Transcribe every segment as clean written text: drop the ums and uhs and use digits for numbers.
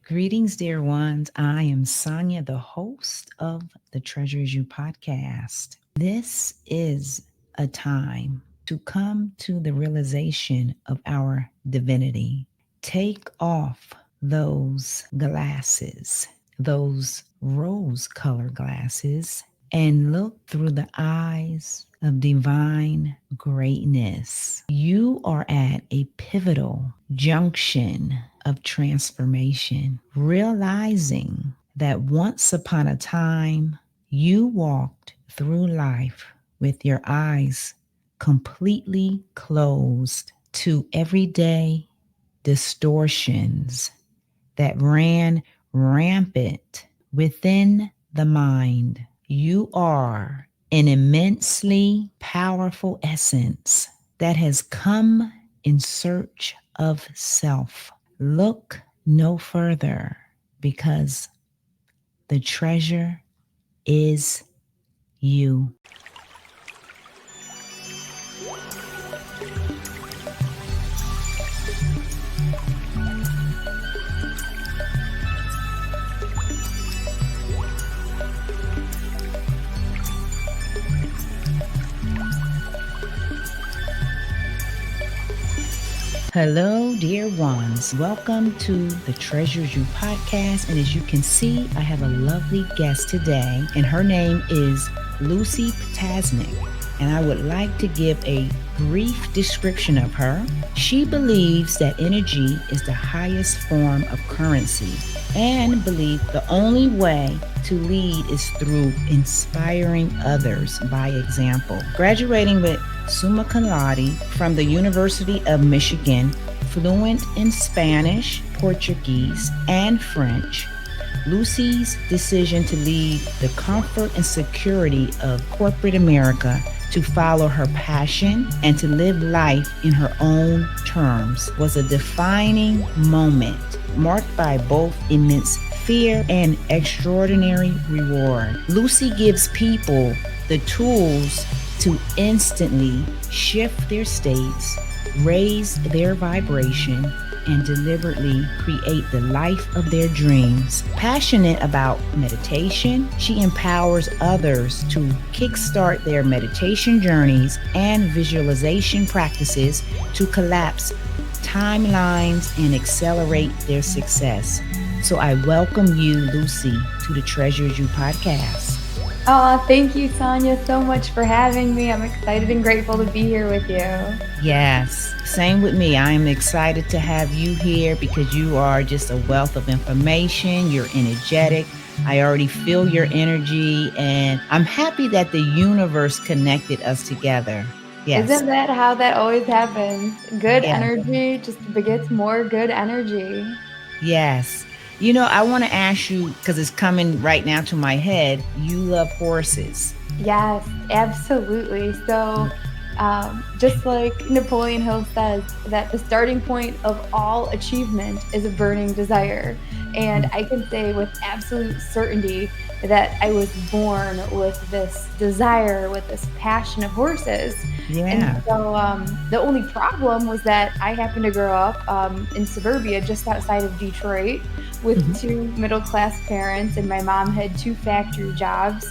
Greetings, dear ones. I am Sonia, the host of the Treasures You podcast. This is a time to come to the realization of our divinity. Take off those glasses, those rose colored glasses, and look through the eyes of divine greatness. You are at a pivotal junction of transformation, realizing that once upon a time you walked through life with your eyes completely closed to everyday distortions that ran rampant within the mind. You are an immensely powerful essence that has come in search of self. Look no further because the treasure is you. Hello, dear ones. Welcome to the Treasures You podcast. And as you can see, I have a lovely guest today, and her name is Lucie Ptasznik. And I would like to give a brief description of her. She believes that energy is the highest form of currency and believes the only way to lead is through inspiring others by example. Graduating with summa cum laude from the University of Michigan, fluent in Spanish, Portuguese, and French, Lucie's decision to leave the comfort and security of corporate America to follow her passion and to live life in her own terms was a defining moment marked by both immense fear and extraordinary reward. Lucie gives people the tools to instantly shift their states, raise their vibration, and deliberately create the life of their dreams. Passionate about meditation, she empowers others to kickstart their meditation journeys and visualization practices to collapse timelines and accelerate their success. So I welcome you, Lucie, to the Treasures You podcast. Oh, thank you, Sonia, so much for having me. I'm excited and grateful to be here with you. Yes, same with me. I am excited to have you here because you are just a wealth of information. You're energetic. I already feel your energy, and I'm happy that the universe connected us together. Yes. Isn't that how that always happens? Good Yes. energy just begets more good energy. Yes. I want to ask you, because it's coming right now to my head, you love horses. Yes, absolutely. So, just like Napoleon Hill says, that the starting point of all achievement is a burning desire. And I can say with absolute certainty that I was born with this desire, with this passion of horses. And Yeah. so the only problem was that I happened to grow up in suburbia just outside of Detroit with Mhm. two middle class parents, and my mom had two factory jobs.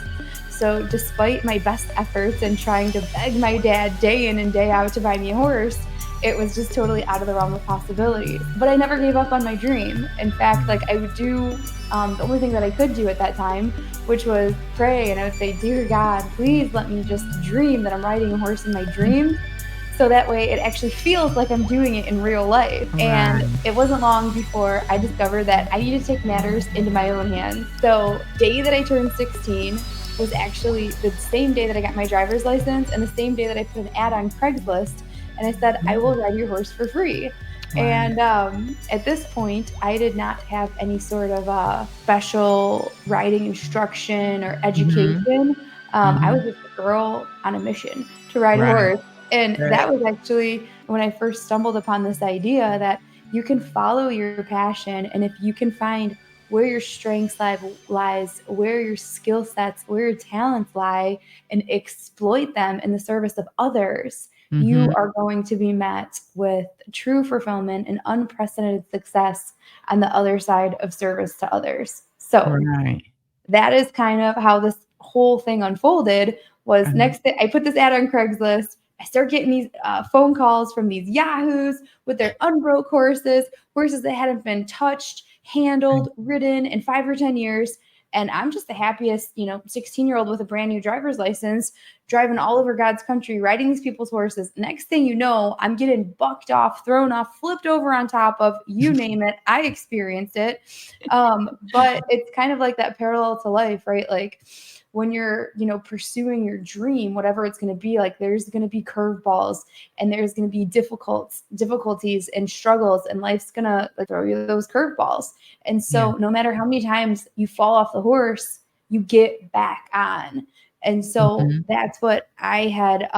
So, despite my best efforts and trying to beg my dad day in and day out to buy me a horse, it was just totally out of the realm of possibilities. But I never gave up on my dream. In fact, like I would do the only thing that I could do at that time, which was pray. And I would say, Dear God, please let me just dream that I'm riding a horse in my dreams. So that way it actually feels like I'm doing it in real life. And Right. it wasn't long before I discovered that I need to take matters into my own hands. So, day that I turned 16 was actually the same day that I got my driver's license and the same day that I put an ad on Craigslist and I said, I will ride your horse for free. Wow. And at this point, I did not have any sort of special riding instruction or Mm-hmm. education. I Mm-hmm. was just a girl on a mission to ride a Right. horse. And Right. that was actually when I first stumbled upon this idea that you can follow your passion. And if you can find where your strengths lies, where your skill sets, where your talents lie, and exploit them in the service of others, you Mm-hmm. are going to be met with true fulfillment and unprecedented success on the other side of service to others. So Right. that is kind of how this whole thing unfolded. Was Uh-huh. next thing I put this ad on Craigslist. I start getting these phone calls from these yahoos with their unbroke horses that hadn't been touched, Right. handled, ridden in 5 or 10 years. And I'm just the happiest, 16-year-old with a brand new driver's license, driving all over God's country, riding these people's horses. Next thing you know, I'm getting bucked off, thrown off, flipped over on top of, you name it. I experienced it. But it's kind of like that parallel to life, right? Like when you're, pursuing your dream, whatever it's going to be, like there's going to be curveballs and there's going to be difficulties and struggles, and life's going to like throw you those curveballs. And Yeah. so no matter how many times you fall off the horse, you get back on. And so Mm-hmm. that's what I had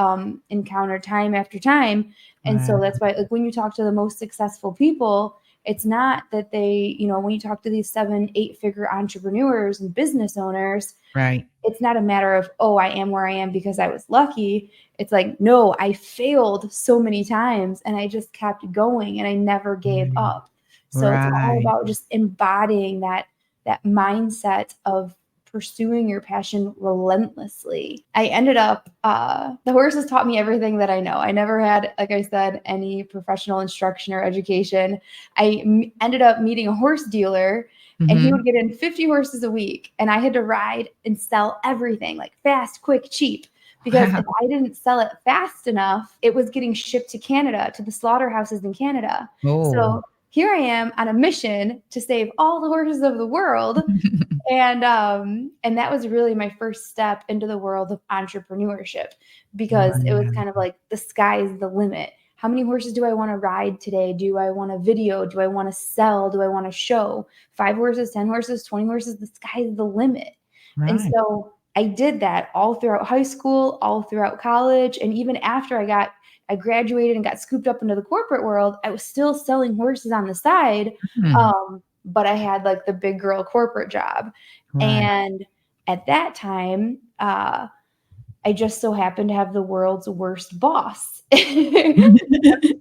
encountered time after time. And so Wow. that's why, like, when you talk to the most successful people, it's not that they, when you talk to these 7, 8 figure entrepreneurs and business owners, Right. it's not a matter of, oh, I am where I am because I was lucky. It's like, no, I failed so many times and I just kept going and I never gave Right. up. So it's all Right. about just embodying that mindset of pursuing your passion relentlessly. I ended up, the horses taught me everything that I know. I never had, like I said, any professional instruction or education. I ended up meeting a horse dealer, and he Mm-hmm. would get in 50 horses a week, and I had to ride and sell everything, like fast, quick, cheap. Because Wow. if I didn't sell it fast enough, it was getting shipped to Canada, to the slaughterhouses in Canada. Oh. So here I am on a mission to save all the horses of the world. And that was really my first step into the world of entrepreneurship, because it was Wow. kind of like the sky's the limit. How many horses do I want to ride today? Do I want to video? Do I want to sell? Do I want to show? 5 horses, 10 horses, 20 horses, the sky's the limit. And Right. so I did that all throughout high school, all throughout college, and even after I graduated and got scooped up into the corporate world, I was still selling horses on the side. Hmm. But I had like the big girl corporate job. Right. And at that time, I just so happened to have the world's worst boss.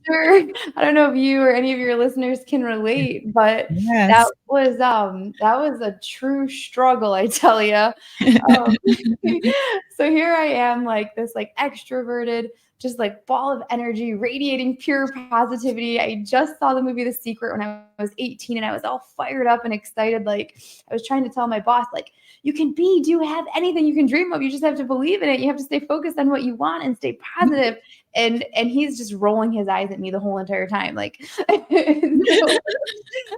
Sure, I don't know if you or any of your listeners can relate, but that Yes. was a true struggle, I tell you. So here I am, like this, like extroverted, just like ball of energy, radiating pure positivity. I just saw the movie The Secret when I was 18, and I was all fired up and excited. Like I was trying to tell my boss, like, you can do have anything you can dream of. You just have to believe in it. You have to stay focused on what you want and stay positive. And he's just rolling his eyes at me the whole entire time. Like, so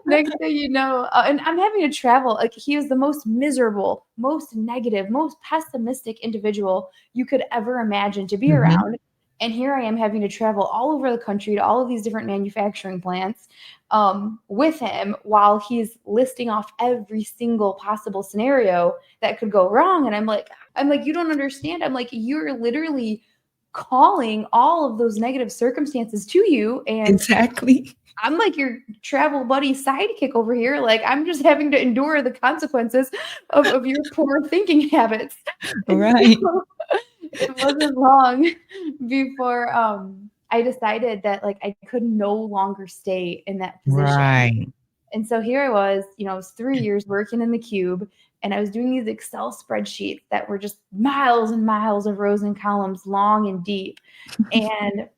next thing you know, and I'm having to travel. Like, he is the most miserable, most negative, most pessimistic individual you could ever imagine to be Mm-hmm. around. And here I am having to travel all over the country to all of these different manufacturing plants with him, while he's listing off every single possible scenario that could go wrong. And I'm like, you don't understand. I'm like, you're literally calling all of those negative circumstances to you, and Exactly. I'm like your travel buddy sidekick over here. Like, I'm just having to endure the consequences of your poor thinking habits. And Right. so it wasn't long before I decided that like I could no longer stay in that position. Right. And so here I was, I was 3 years working in the cube, and I was doing these Excel spreadsheets that were just miles and miles of rows and columns, long and deep. And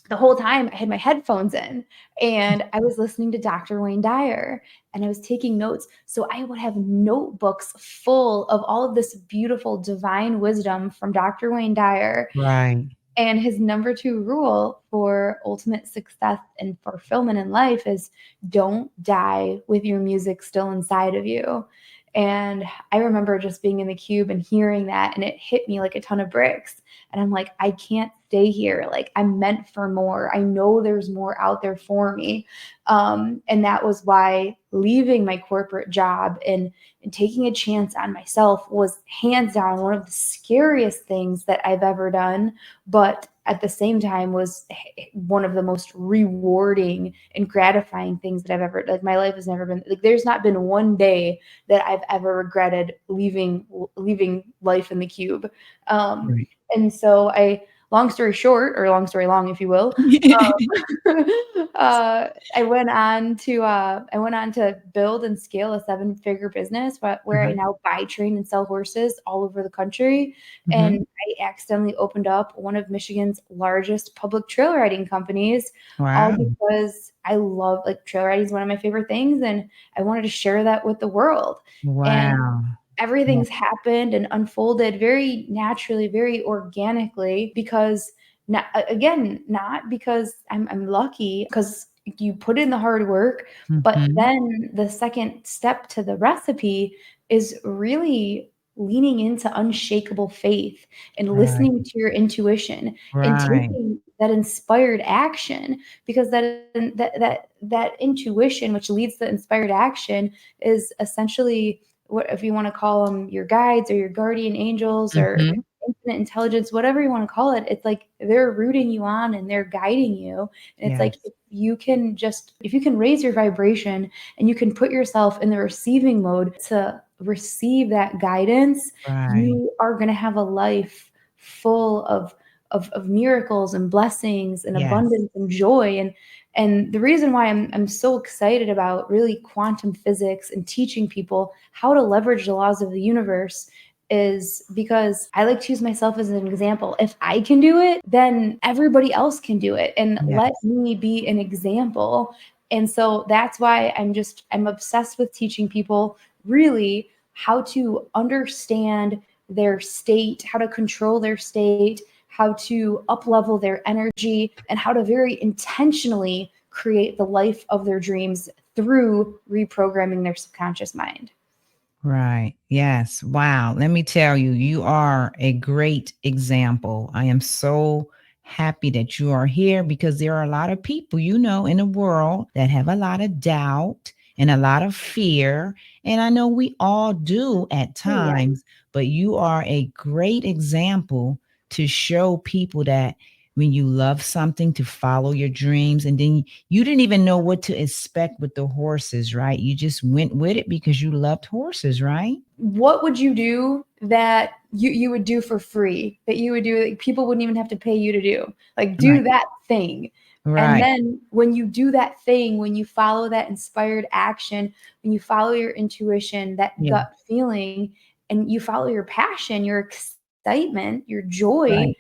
the whole time I had my headphones in and I was listening to Dr. Wayne Dyer, and I was taking notes. So I would have notebooks full of all of this beautiful divine wisdom from Dr. Wayne Dyer. Right. And his number 2 rule for ultimate success and fulfillment in life is don't die with your music still inside of you. And I remember just being in the cube and hearing that, and it hit me like a ton of bricks. And I'm like, I can't stay here. Like, I'm meant for more. I know there's more out there for me. And that was why leaving my corporate job and taking a chance on myself was hands down one of the scariest things that I've ever done, but at the same time was one of the most rewarding and gratifying things that I've ever, like, my life has never been like, there's not been one day that I've ever regretted leaving life in the cube. Right. And so long story short, or long story long, if you will, I went on to build and scale a 7-figure business where I Mhm. now buy, train, and sell horses all over the country. Mhm. And I accidentally opened up one of Michigan's largest public trail riding companies, all Wow. because I love, like, trail riding is one of my favorite things, and I wanted to share that with the world. And Wow. Yeah. everything's happened and unfolded very naturally, very organically, because not because I'm lucky, because you put in the hard work, but Mhm. then the second step to the recipe is really leaning into unshakable faith and Right. listening to your intuition and Right. taking that inspired action, because that intuition, which leads to inspired action, is essentially, what if you want to call them, your guides or your guardian angels or Mhm. infinite intelligence, whatever you want to call it. It's like they're rooting you on and they're guiding you. And it's like, Yes. if you can raise your vibration and you can put yourself in the receiving mode to receive that guidance, Right. you are going to have a life full of miracles and blessings and Yes. abundance and joy. And the reason why I'm so excited about really quantum physics and teaching people how to leverage the laws of the universe is because I like to use myself as an example. If I can do it, then everybody else can do it. And let Yes. me be an example. And so that's why I'm obsessed with teaching people really how to understand their state, how to control their state, how to up level their energy, and how to very intentionally create the life of their dreams through reprogramming their subconscious mind. Right. Yes. Wow. Let me tell you, you are a great example. I am so happy that you are here because there are a lot of people, in the world that have a lot of doubt and a lot of fear. And I know we all do at Oh, yeah. times, but you are a great example to show people that when you love something, to follow your dreams. And then you didn't even know what to expect with the horses, right? You just went with it because you loved horses, right? What would you do that you would do for free, that you would do, like, people wouldn't even have to pay you to do? Like, do Right. that thing. And Right. then when you do that thing, when you follow that inspired action, when you follow your intuition, that Yeah. gut feeling, and you follow your passion, your excitement, your joy, Right.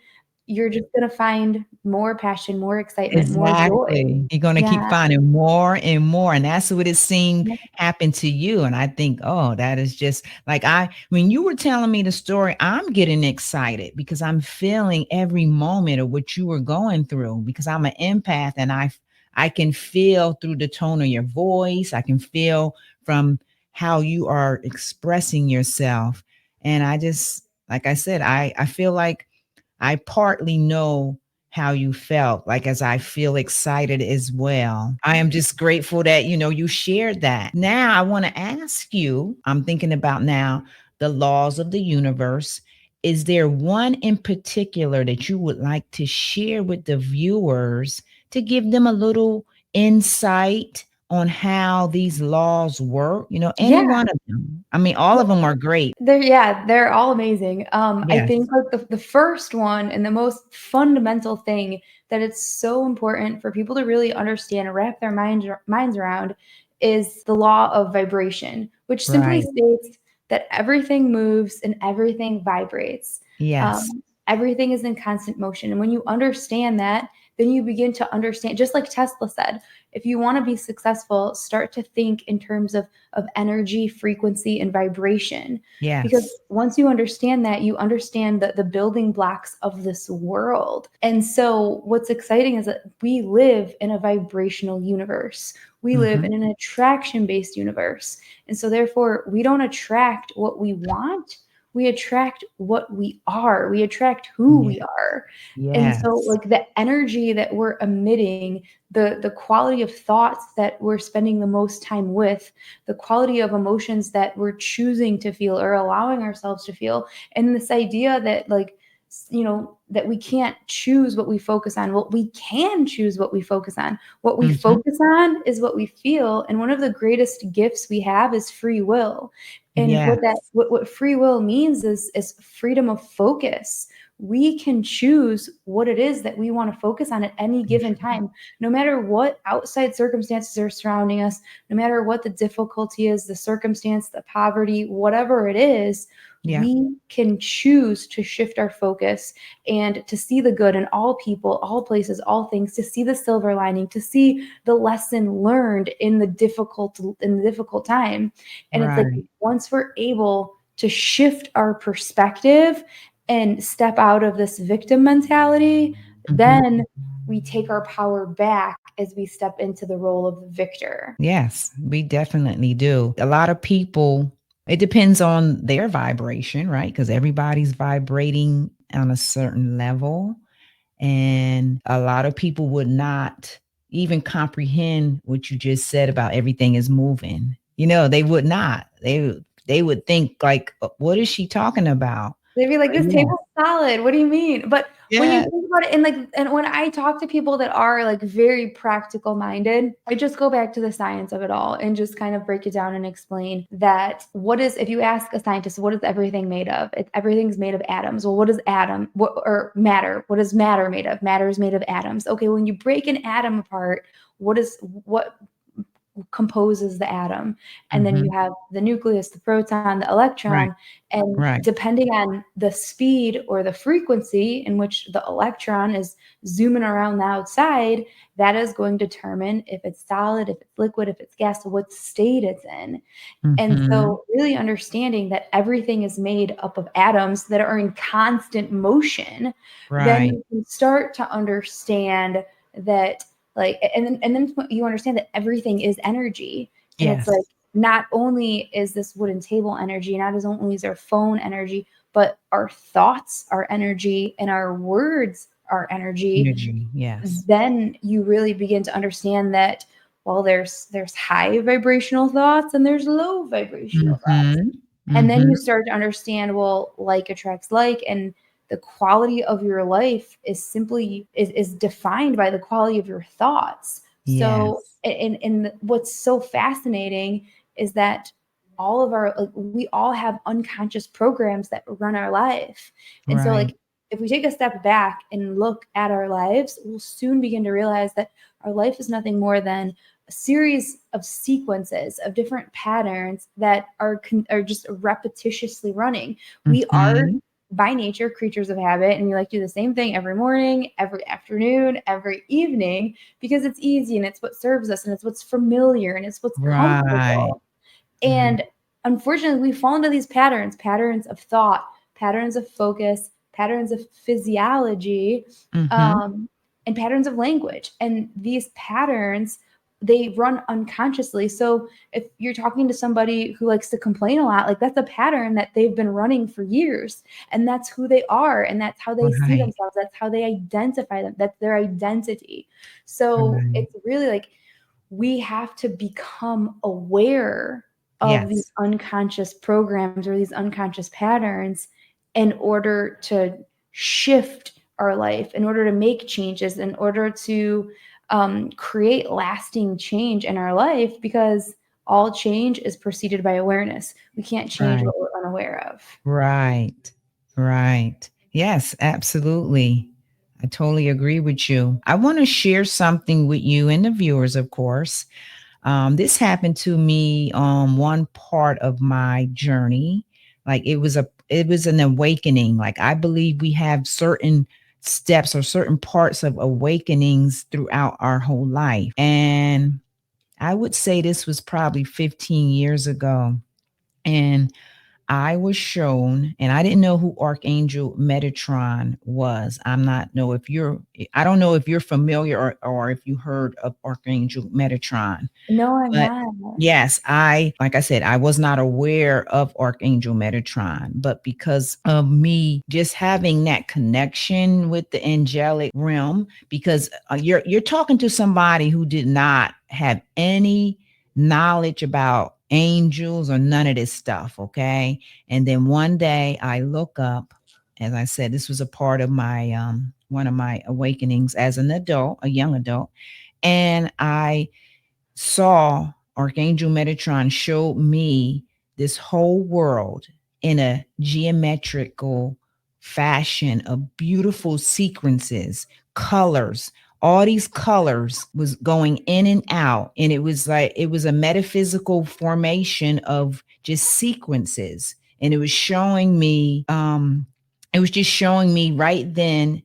you're just going to find more passion, more excitement, more joy. Exactly. You're gonna keep Yeah. finding more and more, and that's what it seemed Yeah. happened to you, and I think, "Oh, that is just" like, when you were telling me the story, I'm getting excited because I'm feeling every moment of what you were going through because I'm an empath, and I can feel through the tone of your voice, I can feel from how you are expressing yourself, and I just like I said, I feel like I partly know how you felt, like, as I feel excited as well. I am just grateful that, you shared that. Now I wanna ask you, I'm thinking about now the laws of the universe. Is there one in particular that you would like to share with the viewers to give them a little insight on how these laws work? Any Yeah. one of them. I mean, all of them are great. They're all amazing. I Yes. think, like, the first one and the most fundamental thing that it's so important for people to really understand and wrap their minds around is the law of vibration, which simply Right. states that everything moves and everything vibrates. Yes. Everything is in constant motion, and when you understand that, then you begin to understand. Just like Tesla said, if you want to be successful, start to think in terms of energy, frequency, and vibration. Because Yes. once you understand that, you understand the building blocks of this world. And so, what's exciting is that we live in a vibrational universe, we live in Mhm. an attraction based universe. And so, therefore, we don't attract what we want. We attract what we are. We attract who Yeah. we are. And so, Yes. like, the energy that we're emitting, the quality of thoughts that we're spending the most time with, the quality of emotions that we're choosing to feel or allowing ourselves to feel, and this idea that, like, that we can't choose what we focus on. Well, we can choose what we focus on. What we Mhm. focus on is what we feel. And one of the greatest gifts we have is free will. And Yes. what free will means is freedom of focus. We can choose what it is that we want to focus on at any given time, no matter what outside circumstances are surrounding us, no matter what the difficulty is, the circumstance, the poverty, whatever it is. Yeah. We can choose to shift our focus and to see the good in all people, all places, all things, to see the silver lining, to see the lesson learned in the difficult time. And it's like, Right. once we're able to shift our perspective and step out of this victim mentality, Mhm. then we take our power back as we step into the role of the victor. Yes, we definitely do. A lot of people, it depends on their vibration, right? Because everybody's vibrating on a certain level. And a lot of people would not even comprehend what you just said about everything is moving. They would not. They would think like, what is she talking about? They'd be like, But "This yeah. table's solid. What do you mean?" But when you Yeah. think about it, and when I talk to people that are like very practical minded, I just go back to the science of it all and just kind of break it down and explain that if you ask a scientist, what is everything made of? Everything's made of atoms. Well, what is or matter? What is matter made of? Matter is made of atoms. Okay, when you break an atom apart, what composes the atom? And then you Mhm. have the nucleus, the proton, the Right. electron, and Right. depending on the speed or the frequency in which the electron is zooming around the outside, that is going to determine if it's solid, if it's liquid, if it's gas, what state it's in. And Mhm. so really understanding that everything is made up of atoms that are in constant motion, then Right. you can start to understand that, like, and then you understand that everything is energy. And it's like, Yes. not only is this wooden table energy, not as only is our phone energy, but our thoughts are energy and our words are energy. Energy. Yes. Then you really begin to understand that, well, there's high vibrational thoughts and there's low vibrational thoughts. Mhm. And then you Mhm. start to understand, well, like attracts like, and the quality of your life is defined by the quality of your thoughts. So, Yes. and what's so fascinating is that we all have unconscious programs that run our life. And so, Right. like, if we take a step back and look at our lives, we'll soon begin to realize that our life is nothing more than a series of sequences of different patterns that are just repetitiously running. We are Mhm. by nature creatures of habit, and we like to do the same thing every morning, every afternoon, every evening, because it's easy and it's what serves us and it's what's familiar and it's what's Right. comfortable. Right. And unfortunately, we fall into these patterns of thought, patterns of focus, patterns of physiology, Mhm. um, and patterns of language. And these patterns, they run unconsciously. So if you're talking to somebody who likes to complain a lot, like, that's a pattern that they've been running for years. And that's who they are. And that's how they see Right. themselves. That's how they identify them. That's their identity. So Right. it's really like, we have to become aware of these Yes. unconscious programs or these unconscious patterns in order to shift our life, in order to make changes, in order to create lasting change in our life, because all change is preceded by awareness. We can't change Right. what we're unaware of. Right. Right. Yes, absolutely. I totally agree with you. I want to share something with you and the viewers, of course. This happened to me on one part of my journey. Like it was an awakening. Like I believe we have certain steps or certain parts of awakenings throughout our whole life. And I would say this was probably 15 years ago. And I was shown, and I didn't know who Archangel Metatron was. I don't know if you're familiar or if you heard of Archangel Metatron. No, I'm But not. yes, like I said, I was not aware of Archangel Metatron, but because of me just having that connection with the angelic realm, because you're talking to somebody who did not have any knowledge about angels or none of this stuff, okay? And then one day I look up As I said, this was a part of my one of my awakenings as an adult, a young adult, and I saw Archangel Metatron showed me this whole world in a geometrical fashion of beautiful sequences, colors. All these colors was going in and out. And it was like, it was a metaphysical formation of just sequences. And it was just showing me right then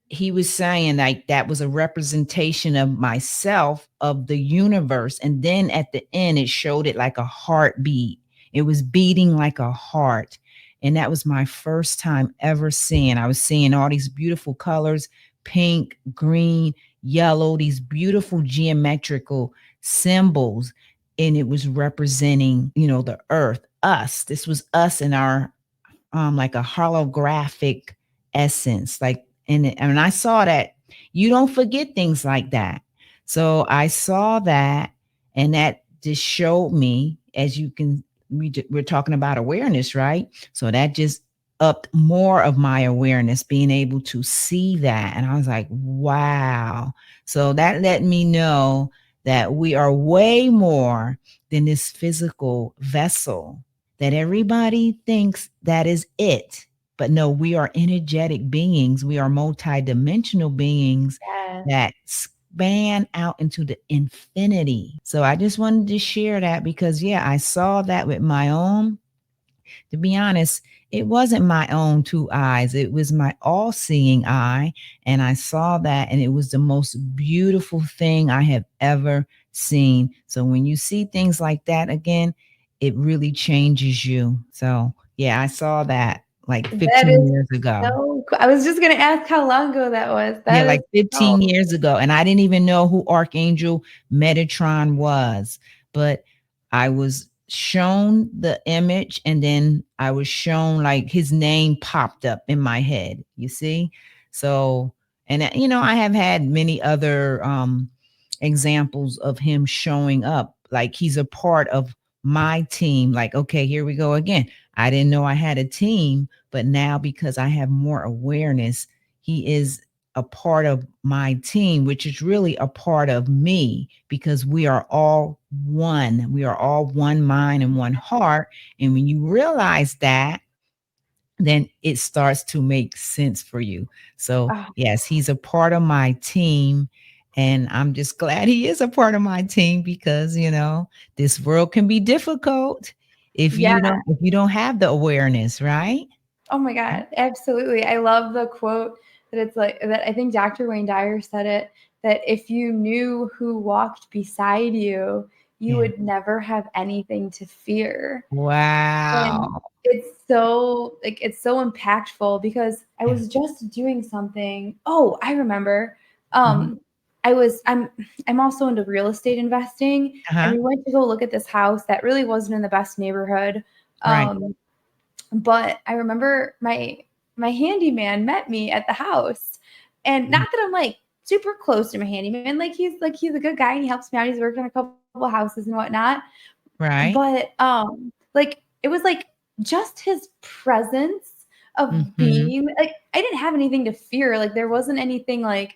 he was saying like that was a representation of myself, of the universe. And then at the end it showed it like a heartbeat. It was beating like a heart. And that was my first time ever seeing. I was seeing all these beautiful colors, pink, green, yellow, these beautiful geometrical symbols. And it was representing, the earth, us. This was us in our like a holographic essence. Like, and I saw that you don't forget things like that. So I saw that, and that just showed me, as you can, we're talking about awareness, right? So that just upped more of my awareness, being able to see that. And I was like, wow. So that let me know that we are way more than this physical vessel, that everybody thinks that is it. But no, we are energetic beings. We are multidimensional beings Yes. that span out into the infinity. So I just wanted to share that because, yeah, I saw that with my own. To be honest, it wasn't my own two eyes, it was my all seeing eye. And I saw that, and it was the most beautiful thing I have ever seen. So when you see things like that again, it really changes you. So, yeah, I saw that like That 15 is years ago. so cool. I was just gonna ask how long ago that was. Yeah, That is like 15 so years ago. And I didn't even know who Archangel Metatron was, but I was shown the image, and then I was shown like his name popped up in my head, you see? So, and I have had many other examples of him showing up. Like he's a part of my team. Like, okay, here we go again. I didn't know I had a team, but now because I have more awareness, he is a part of my team, which is really a part of me, because we are all one. We are all one mind and one heart. And when you realize that, then it starts to make sense for you. So, oh, yes, he's a part of my team. And I'm just glad he is a part of my team because, this world can be difficult if yeah. you don't have the awareness, right? Oh my God, absolutely. I love the quote that it's like that. I think Dr. Wayne Dyer said it, that if you knew who walked beside you, you Yeah. would never have anything to fear. And Wow. it's so impactful because I Yeah. was just doing something. Oh, I remember. Mhm. Um, I'm also into real estate investing, and Uh-huh. we went to go look at this house that really wasn't in the best neighborhood. Right. But I remember my handyman met me at the house. And Mhm. not that I'm like super close to my handyman, like he's a good guy and he helps me out. He's worked on a couple houses and whatnot. Right. But like it was like just his presence of Mhm. being like I didn't have anything to fear. Like there wasn't anything like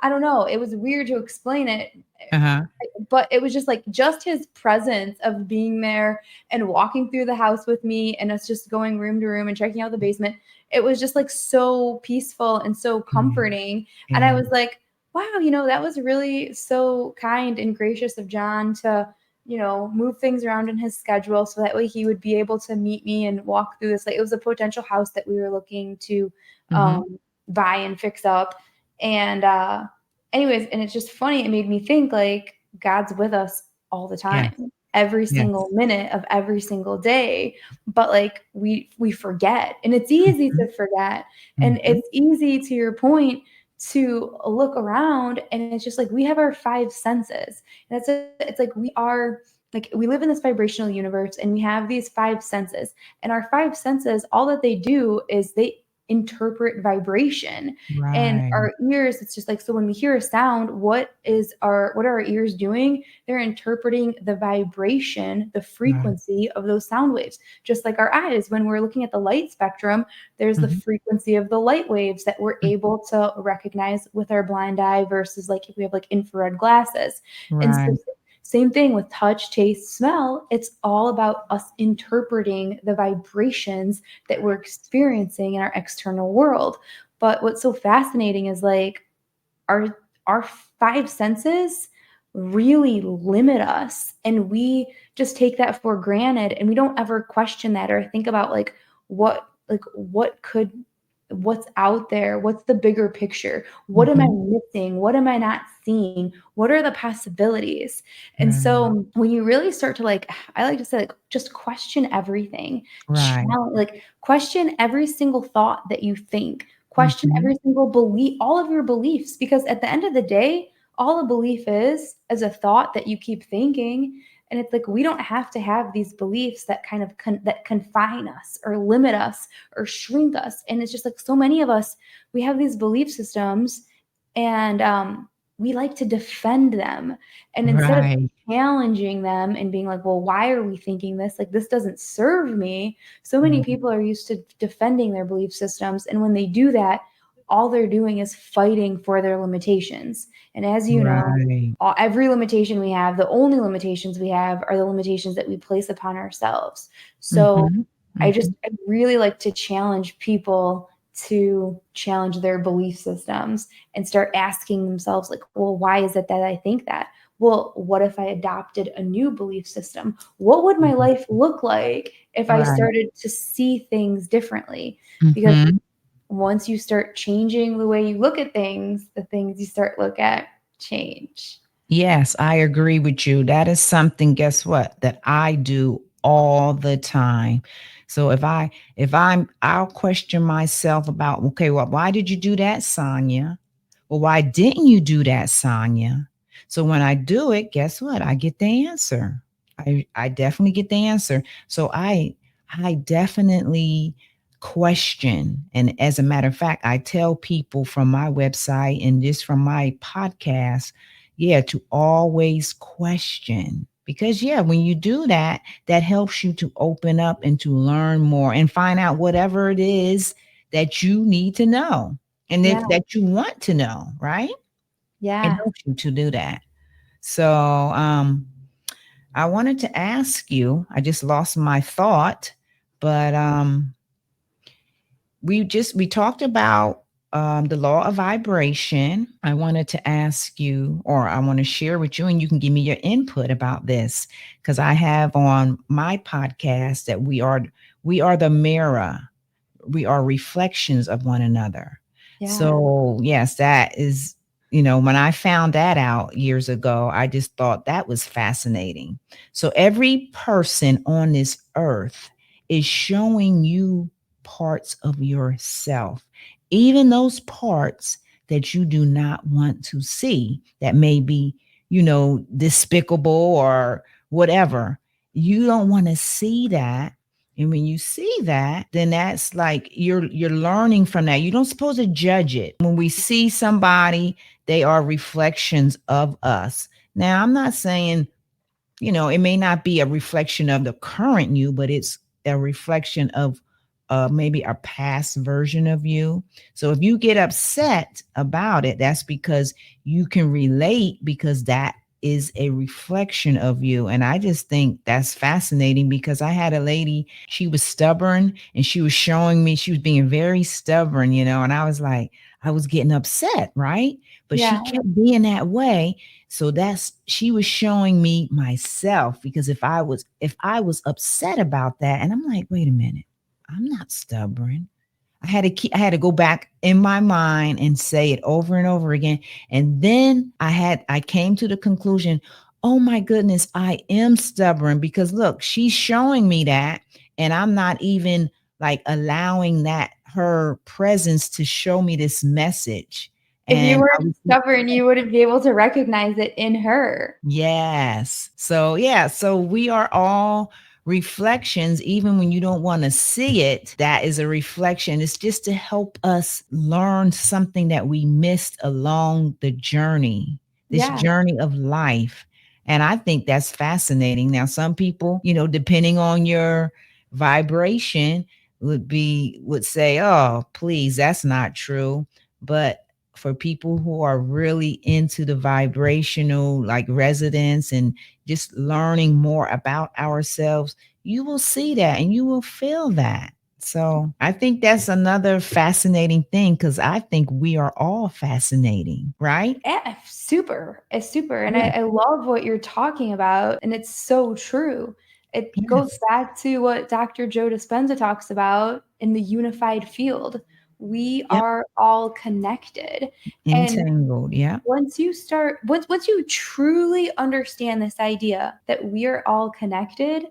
I don't know. It was weird to explain it, Uh-huh. but it was just like just his presence of being there and walking through the house with me and us just going room to room and checking out the basement. It was just like so peaceful and so Yeah. comforting. And I Yeah. was like, wow, that was really so kind and gracious of John to, move things around in his schedule so that way he would be able to meet me and walk through this. Like it was a potential house that we were looking to Mhm. buy and fix up. And anyways, and it's just funny. It made me think like God's with us all the Yes. time, every single Yes. minute of every single day. But like we forget, and it's easy Mhm. to forget, and Mhm. it's easy to your point to look around, and it's just like we have our five senses. And it's like we are like we live in this vibrational universe, and we have these five senses, and our five senses, all that they do is interpret vibration. And Right. our ears, it's just like, so when we hear a sound, what are our ears doing? They're interpreting the vibration, the Right. frequency of those sound waves. Just like our eyes, when we're looking at the light spectrum, there's the Mhm. frequency of the light waves that we're Mm. able to recognize with our blind eye versus like if we have like infrared glasses. And so Right. same thing with touch, taste, smell. It's all about us interpreting the vibrations that we're experiencing in our external world. But what's so fascinating is like our our five senses really limit us, and we just take that for granted, and we don't ever question that or think about what's out there, what's the bigger picture, what am I Mhm. missing, what am I not seeing, what are the possibilities. And Right. so when you really start to like, I like to say, like, just question everything, Right. challenge, like question every single thought that you think, question Mhm. every single belief, all of your beliefs, because at the end of the day, all a belief is a thought that you keep thinking. And it's like we don't have to have these beliefs that kind of that confine us or limit us or shrink us. And it's just like so many of us, we have these belief systems, and we like to defend them. And instead of Right. challenging them and being like, well, why are we thinking this? Like, this doesn't serve me. So many Mm. people are used to defending their belief systems. And when they do that, all they're doing is fighting for their limitations. And as you know, Right. every limitation we have, the only limitations we have are the limitations that we place upon ourselves. So Mhm. Mhm. I really like to challenge people to challenge their belief systems and start asking themselves, like, well, why is it that I think that? Well, what if I adopted a new belief system? What would my Mhm. life look like if I Right. started to see things differently? Because Mhm. once you start changing the way you look at things, the things you start look at change. Yes, I agree with you. That is something, guess what, that I do all the time. So I'll question myself about, okay, well, why did you do that, Sonia? Well, why didn't you do that, Sonia? So when I do it, guess what? I get the answer. I definitely get the answer. So I definitely question. And as a matter of fact, I tell people from my website and just from my podcast, yeah, to always question. Because yeah, when you do that, that helps you to open up and to learn more and find out whatever it is that you need to know and Yeah. if that you want to know, right? It Yeah. helps you to do that. So I wanted to ask you, I just lost my thought, but we talked about the law of vibration. I wanted to ask you, or I want to share with you, and you can give me your input about this, because I have on my podcast that we are the mirror, we are reflections of one another. Yeah. So, yes, that is, when I found that out years ago, I just thought that was fascinating. So, every person on this earth is showing you parts of yourself, even those parts that you do not want to see, that may be, despicable or whatever. You don't want to see that, and when you see that, then that's like you're learning from that. You don't supposed to judge it. When we see somebody, they are reflections of us. Now, I'm not saying, it may not be a reflection of the current you, but it's a reflection of maybe a past version of you. So if you get upset about it, that's because you can relate, because that is a reflection of you. And I just think that's fascinating, because I had a lady, she was stubborn and she was showing me, she was being very stubborn, and I was like, I was getting upset, right? But she Yeah. kept being that way. So she was showing me myself, because if I was upset about that, and I'm like, wait a minute, I'm not stubborn. I had to go back in my mind and say it over and over again. And then I came to the conclusion, oh my goodness, I am stubborn, because look, she's showing me that, and I'm not even like allowing that her presence to show me this message. If you And I weren't was stubborn, you wouldn't be able to recognize it in her. Yes. So, yeah, so we are all reflections, even when you don't want to see it, that is a reflection. It's just to help us learn something that we missed along the journey, this Yeah. journey of life. And I think that's fascinating. Now, some people, depending on your vibration, would say, oh, please, that's not true. But for people who are really into the vibrational like resonance and just learning more about ourselves, you will see that and you will feel that. So I think that's another fascinating thing because I think we are all fascinating, right? Yeah, super. It's super. And Yeah. I love what you're talking about. And it's so true. It goes Yes. back to what Dr. Joe Dispenza talks about in the unified field. We Yep. are all connected. And Entangled. Yeah. once you truly understand this idea that we are all connected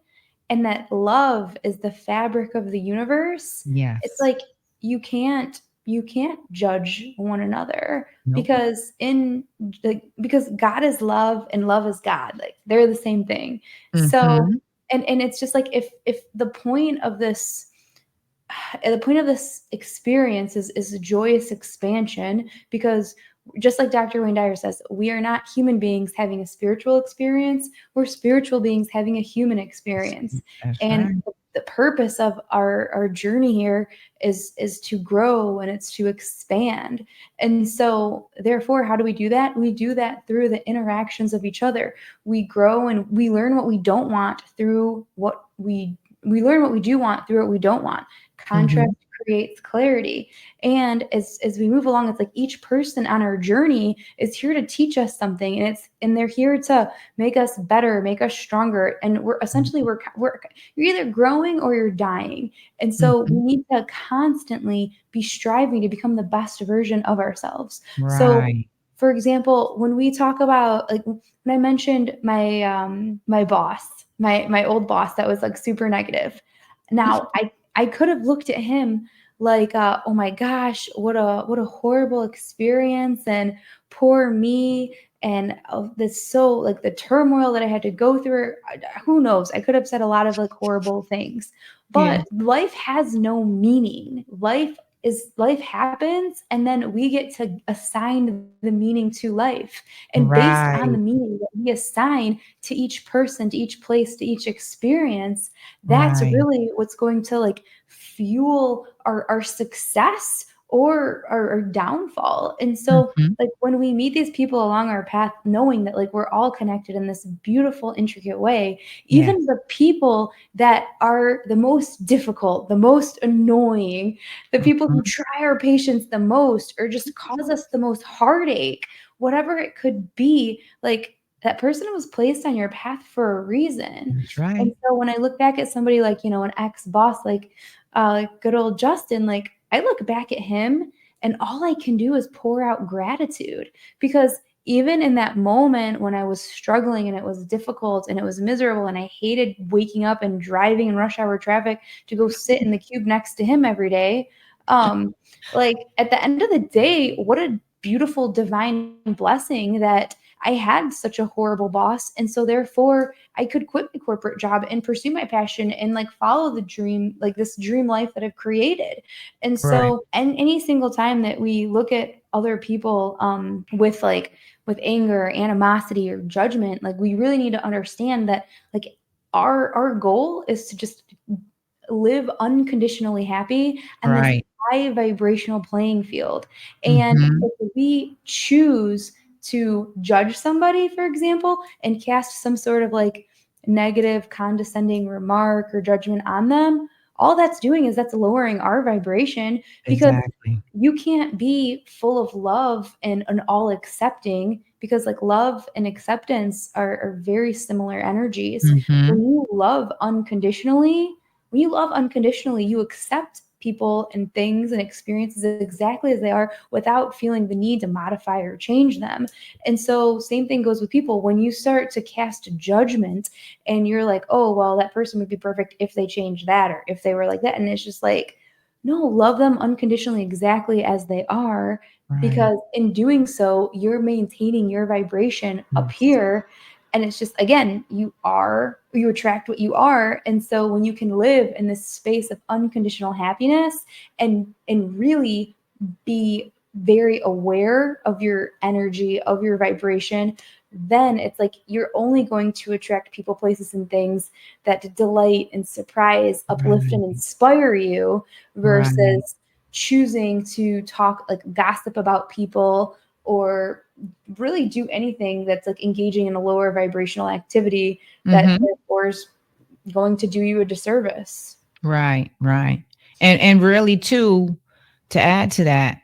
and that love is the fabric of the universe, it's Yes. like you can't judge one another Nope. because God is love and love is God. Like they're the same thing. So Mm-hmm. and it's just like if the point of this experience is a joyous expansion, because just like Dr. Wayne Dyer says, we are not human beings having a spiritual experience, we're spiritual beings having a human experience. That's And right. the purpose of our journey here is to grow and it's to expand. And so therefore, how do we do that? We do that through the interactions of each other. We grow and we learn what we don't want through what we learn what we do want through what we don't want. Contrast Mm-hmm. creates clarity. And as we move along, it's like each person on our journey is here to teach us something, and they're here to make us better, make us stronger. And we're you're either growing or you're dying. And so we Mm-hmm. need to constantly be striving to become the best version of ourselves. So Right. for example, when we talk about, like, when I mentioned my boss, my old boss that was like super negative. Now I could have looked at him like, oh my gosh, what a horrible experience, and poor me, and this, so like the turmoil that I had to go through. Who knows? I could have said a lot of like horrible things, Yeah. but life has no meaning. Life happens, and then we get to assign the meaning to life. And based on the Right. meaning that we assign to each person, to each place, to each experience, that's Right. really what's going to like fuel our success or our downfall. And so Mm-hmm. like when we meet these people along our path, knowing that like we're all connected in this beautiful, intricate way, Yes. even the people that are the most difficult, the most annoying, the people who Mm-hmm. try our patience the most or just cause us the most heartache, whatever it could be, like that person was placed on your path for a reason. That's And right. so when I look back at somebody like, an ex-boss, like good old Justin, like I look back at him and all I can do is pour out gratitude, because even in that moment when I was struggling and it was difficult and it was miserable and I hated waking up and driving in rush hour traffic to go sit in the cube next to him every day, um, like at the end of the day, what a beautiful divine blessing that I had such a horrible boss. And so therefore I could quit my corporate job and pursue my passion and like follow the dream, like this dream life that I've created. And Right. so, and any single time that we look at other people with anger, animosity, or judgment, like we really need to understand that like our goal is to just live unconditionally happy on this Right. high vibrational playing field. And Mm-hmm. if we choose to judge somebody, for example, and cast some sort of like negative, condescending remark or judgment on them, all that's doing is that's lowering our vibration, because Exactly. you can't be full of love and all accepting, because like love and acceptance are very similar energies. Mm-hmm. When you love unconditionally, you accept people and things and experiences exactly as they are without feeling the need to modify or change them. And so, same thing goes with people. When you start to cast judgment and you're like, oh, well, that person would be perfect if they changed that or if they were like that. And it's just like, no, love them unconditionally exactly as they are, Right. because in doing so, you're maintaining your vibration up Yes. here. And it's just, again, you attract what you are. And so when you can live in this space of unconditional happiness and really be very aware of your energy, of your vibration, then it's like you're only going to attract people, places, and things that delight and surprise, uplift, and Right. inspire you, Right. versus choosing to talk, like gossip about people, or really do anything that's like engaging in a lower vibrational activity that Mm-hmm. therefore is going to do you a disservice. Right. Right. And really too, to add to that,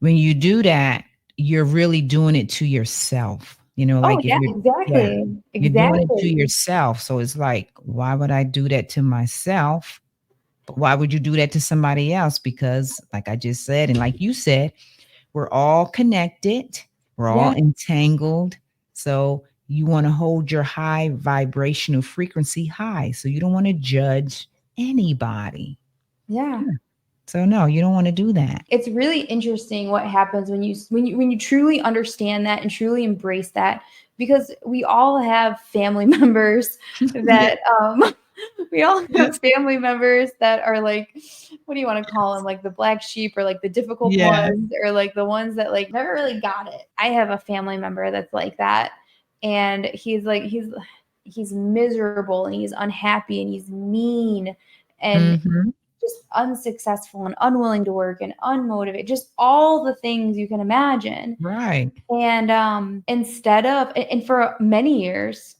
when you do that, you're really doing it to yourself. Oh Like if yeah, you're, yeah, exactly. you're doing it to Exactly. yourself. So it's like, why would I do that to myself? But why would you do that to somebody else? Because, like I just said, and like you said, we're all connected, we're all Yeah. entangled. So you want to hold your high vibrational frequency high. So you don't want to judge anybody. Yeah. Yeah. So no, you don't want to do that. It's really interesting what happens when you truly understand that and truly embrace that, because we all have family members Yeah. that we all have Yes. family members that are like, what do you want to call them, like the black sheep, or like the difficult Yes. ones, or like the ones that like never really got it. I have a family member that's like that, and he's miserable, and he's unhappy, and he's mean, and Mm-hmm. just unsuccessful and unwilling to work and unmotivated, just all the things you can imagine. Right. And instead of, and for many years,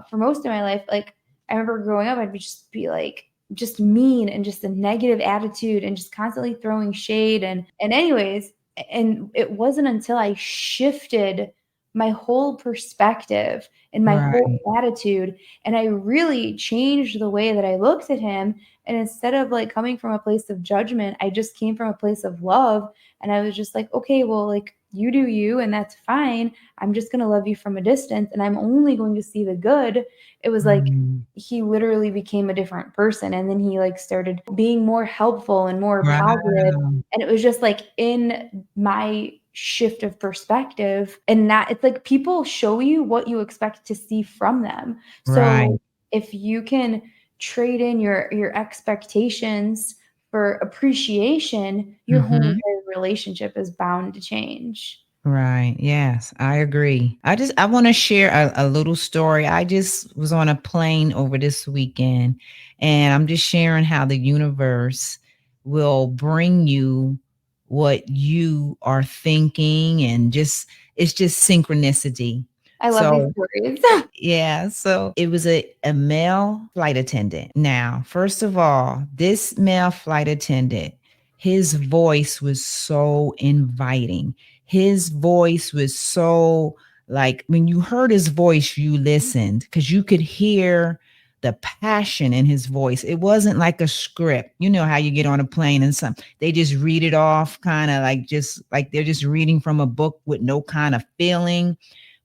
for most of my life, like I remember growing up, I'd just be like, just mean and just a negative attitude and just constantly throwing shade. And anyways, and it wasn't until I shifted my whole perspective and my whole Right. attitude, and I really changed the way that I looked at him. And instead of like coming from a place of judgment, I just came from a place of love. And I was just like, okay, well, like you do you, and that's fine. I'm just going to love you from a distance, and I'm only going to see the good. It was like Mm. he literally became a different person. And then he like started being more helpful and more positive. Wow. And it was just like in my shift of perspective, and that it's like people show you what you expect to see from them. So Right. if you can trade in your expectations for appreciation, your whole Mm-hmm. entire relationship is bound to change. Right. Yes, I agree. I want to share a little story. I just was on a plane over this weekend, and I'm just sharing how the universe will bring you what you are thinking, and just it's just synchronicity. I love these So stories. yeah, so it was a male flight attendant. Now, first of all, this male flight attendant, his voice was so inviting. His voice was so, like, when you heard his voice, you listened because you could hear the passion in his voice. It wasn't like a script. You know how you get on a plane and some they just read it off, kind of like just like they're just reading from a book with no kind of feeling.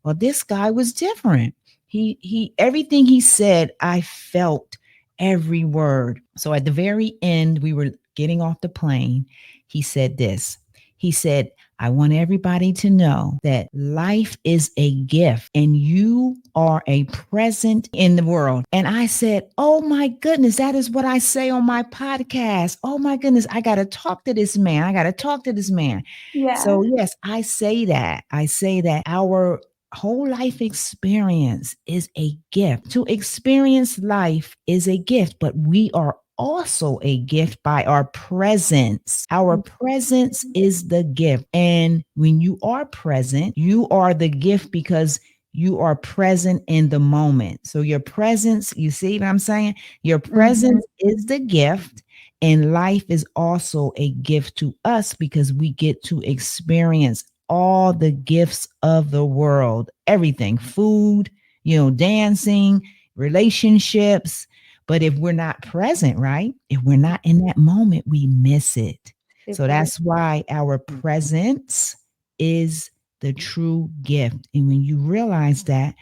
Well, this guy was different. He everything he said, I felt every word. So at the very end, we were getting off the plane. He said this. He said, I want everybody to know that life is a gift and you are a present in the world. And I said, oh my goodness, that is what I say on my podcast. Oh my goodness, I got to talk to this man. I got to talk to this man. Yeah. So, yes, I say that. I say that our whole life experience is a gift. To experience life is a gift, but we are also a gift by our presence. Our presence is the gift. And when you are present, you are the gift because you are present in the moment. So your presence, you see what I'm saying? Your Mhm. presence is the gift. And life is also a gift to us because we get to experience all the gifts of the world, everything, food, dancing, relationships. But if we're not present, right? If we're not in that moment, we miss it. So Super. that's why our presence is the true gift. And when you realize that,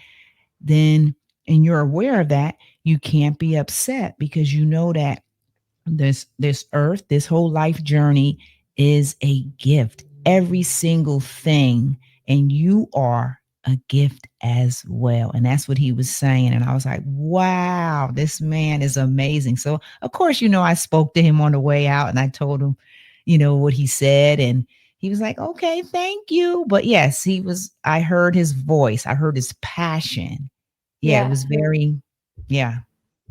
then and you're aware of that, you can't be upset because you know that this earth, this whole life journey is a gift. Every single thing, and you are a gift as well. And that's what he was saying. And I was like, wow, this man is amazing. So, of course, I spoke to him on the way out and I told him, what he said. And he was like, okay, thank you. But yes, I heard his voice, I heard his passion. Yeah, it Yeah. was very, yeah.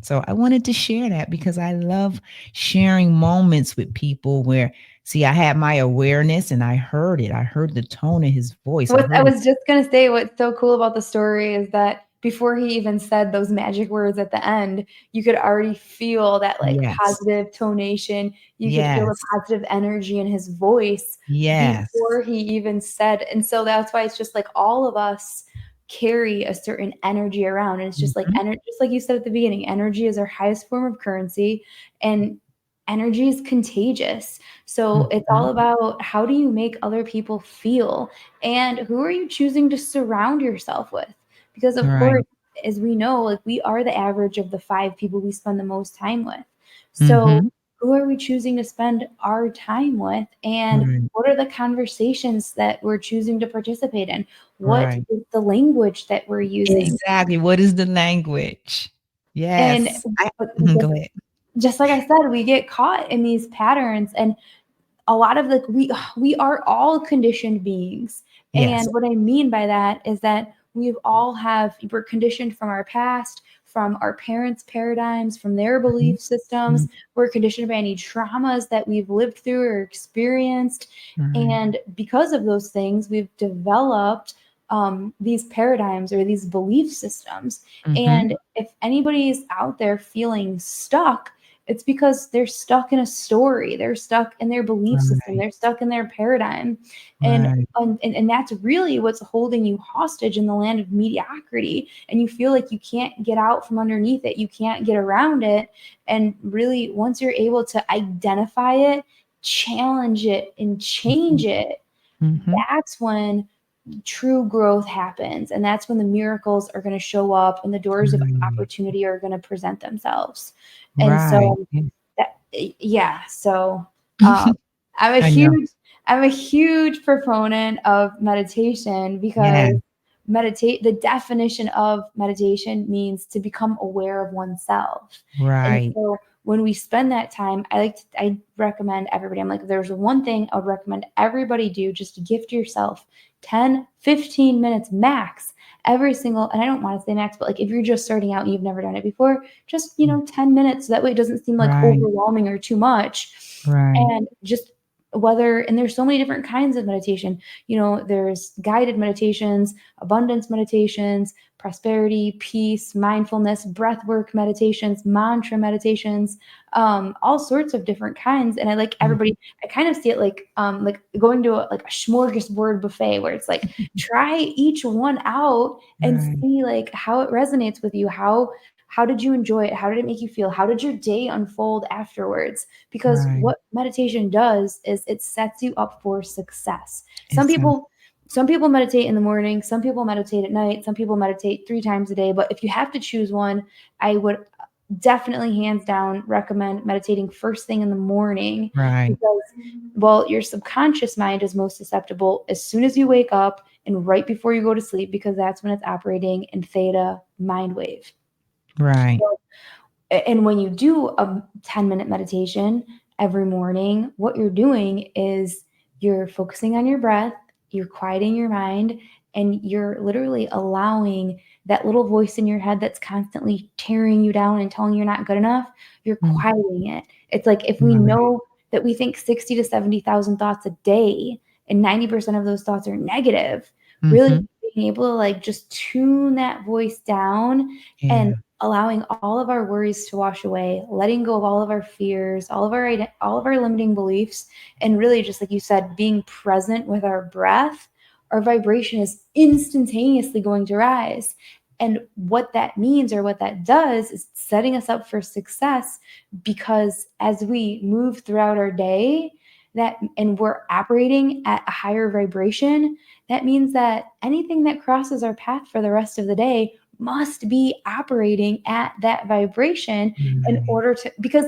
So I wanted to share that because I love sharing moments with people where, see, I had my awareness and I heard it. I heard the tone of his voice. I What I heard it. was just gonna say, what's so cool about the story is that before he even said those magic words at the end, you could already feel that, like, Yes. positive tonation. You could feel the Yes. positive energy in his voice Yes. before he even said, and so that's why it's just like all of us carry a certain energy around, and it's just like Mhm. just like you said at the beginning, energy is our highest form of currency, and energy is contagious. So it's all Mhm. about how do you make other people feel, and who are you choosing to surround yourself with? Because of course, Right. as we know, like we are the average of the 5 people we spend the most time with. So Mhm. who are we choosing to spend our time with? And Right. what are the conversations that we're choosing to participate in? What Right. is the language that we're using? Exactly. What is the language? And Yes. just, Go ahead. just like I said, we get caught in these patterns, and a lot of like we are all conditioned beings. Yes. And what I mean by that is that we're conditioned from our past, from our parents' paradigms, from their Mhm. belief systems. Mhm. We're conditioned by any traumas that we've lived through or experienced. Right. And because of those things, we've developed these paradigms or these belief systems. Mhm. And if anybody's out there feeling stuck, it's because they're stuck in a story. They're stuck in their belief system. Right. They're stuck in their paradigm. And Right. and that's really what's holding you hostage in the land of mediocrity. And you feel like you can't get out from underneath it. You can't get around it. And really, once you're able to identify it, challenge it, and change Mhm. it, Mhm. that's when true growth happens. And that's when the miracles are going to show up and the doors of Right. opportunity are going to present themselves. And Right. so that, yeah, so um, I'm a I know. huge proponent of meditation Yeah. because the definition of meditation means to become aware of oneself. And Right. so when we spend that time, I recommend everybody. I'm like, if there's one thing I would recommend everybody do, just gift yourself 10, 15 minutes max every single, and I don't want to say max, but like if you're just starting out and you've never done it before, just 10 minutes. So that way it doesn't seem like Right. overwhelming or too much. Right. And just and there's so many different kinds of meditation. There's guided meditations, abundance meditations, prosperity, peace, mindfulness, breath work meditations, mantra meditations, all sorts of different kinds. And I like Mhm. everybody, I kind of see it like going to a smorgasbord buffet where it's like try each one out and Right. see like how it resonates with you. How did you enjoy it? How did it make you feel? How did your day unfold afterwards? Because Right. what meditation does is it sets you up for success. Some Exactly. people some people meditate in the morning, some people meditate at night, some people meditate 3 times a day, but if you have to choose one, I would definitely hands down recommend meditating first thing in the morning Right. because well, your subconscious mind is most susceptible as soon as you wake up and right before you go to sleep because that's when it's operating in theta mind wave. Right. And when you do a 10-minute meditation every morning, what you're doing is you're focusing on your breath, you're quieting your mind, and you're literally allowing that little voice in your head that's constantly tearing you down and telling you're not good enough, you're Mhm. quieting it. It's like if we Right. know that we think 60 to 70,000 thoughts a day and 90% of those thoughts are negative, really Mhm. being able to like just tune that voice down and Yeah. allowing all of our worries to wash away, letting go of all of our fears, all of our limiting beliefs, and really just like you said, being present with our breath, our vibration is instantaneously going to rise. And what that means or what that does is setting us up for success because as we move throughout our day, that and we're operating at a higher vibration, that means that anything that crosses our path for the rest of the day must be operating at that vibration in Right. order to because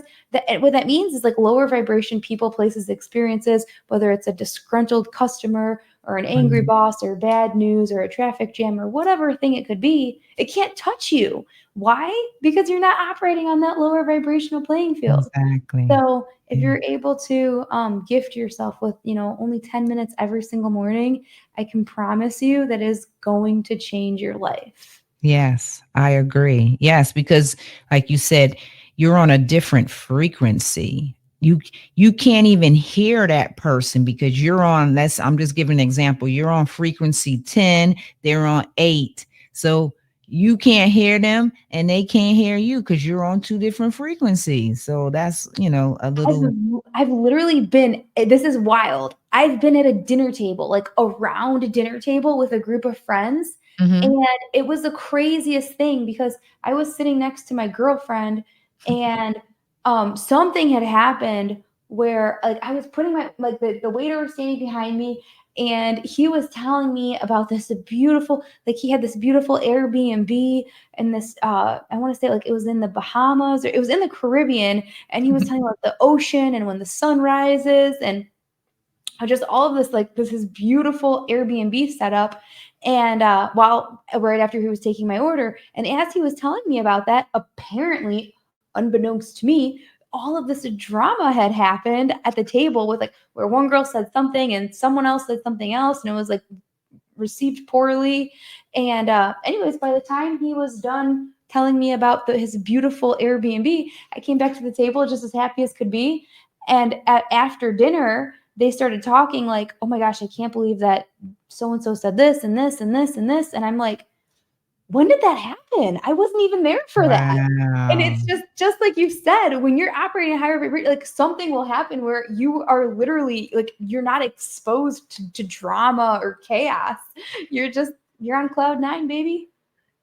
what that means is like lower vibration people, places, experiences, whether it's a disgruntled customer or an angry Mhm. boss or bad news or a traffic jam or whatever thing it could be, it can't touch you. Why? Because you're not operating on that lower vibrational playing field. Exactly. So if Yeah. you're able to gift yourself with, only 10 minutes every single morning, I can promise you that is going to change your life. Yes, I agree. Yes, because like you said, you're on a different frequency. You can't even hear that person because you're on, that's, I'm just giving an example. You're on frequency 10, they're on 8. So you can't hear them and they can't hear you because you're on two different frequencies. So that's, a I've little. I've literally been, this is wild. I've been at a dinner table, like around a dinner table with a group of friends, Mhm. and it was the craziest thing because I was sitting next to my girlfriend and something had happened where like I was putting my like the waiter was standing behind me and he was telling me about this beautiful, like he had this beautiful Airbnb and this I want to say like it was in the Bahamas or it was in the Caribbean, and he was telling me about the ocean and when the sun rises and just all of this like this is beautiful Airbnb setup. And while right after he was taking my order, and as he was telling me about that, apparently, unbeknownst to me, all of this drama had happened at the table with like where one girl said something and someone else said something else, and it was like received poorly. And anyways, by the time he was done telling me about his beautiful Airbnb, I came back to the table just as happy as could be. And after dinner, they started talking like, "Oh my gosh, I can't believe that so and so said this and this and this and this." And I'm like, when did that happen? I wasn't even there for that. And Wow. it's just like you said, when you're operating a higher vibration, like something will happen where you are literally like you're not exposed to drama or chaos. You're on cloud nine, baby.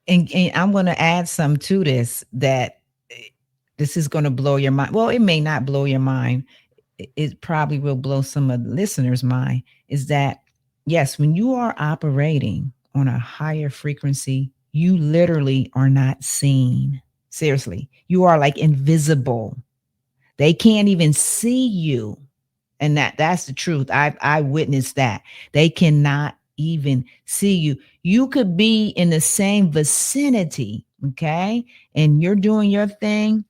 And I'm going to add some to this that this is going to blow your mind. Well, it may not blow your mind. It probably will blow some of the listeners' mind. Is that, yes, when you are operating on a higher frequency, you literally are not seen. Seriously, you are like invisible. They can't even see you. And that's the truth. I witnessed that. They cannot even see you. You could be in the same vicinity, okay? And you're doing your thing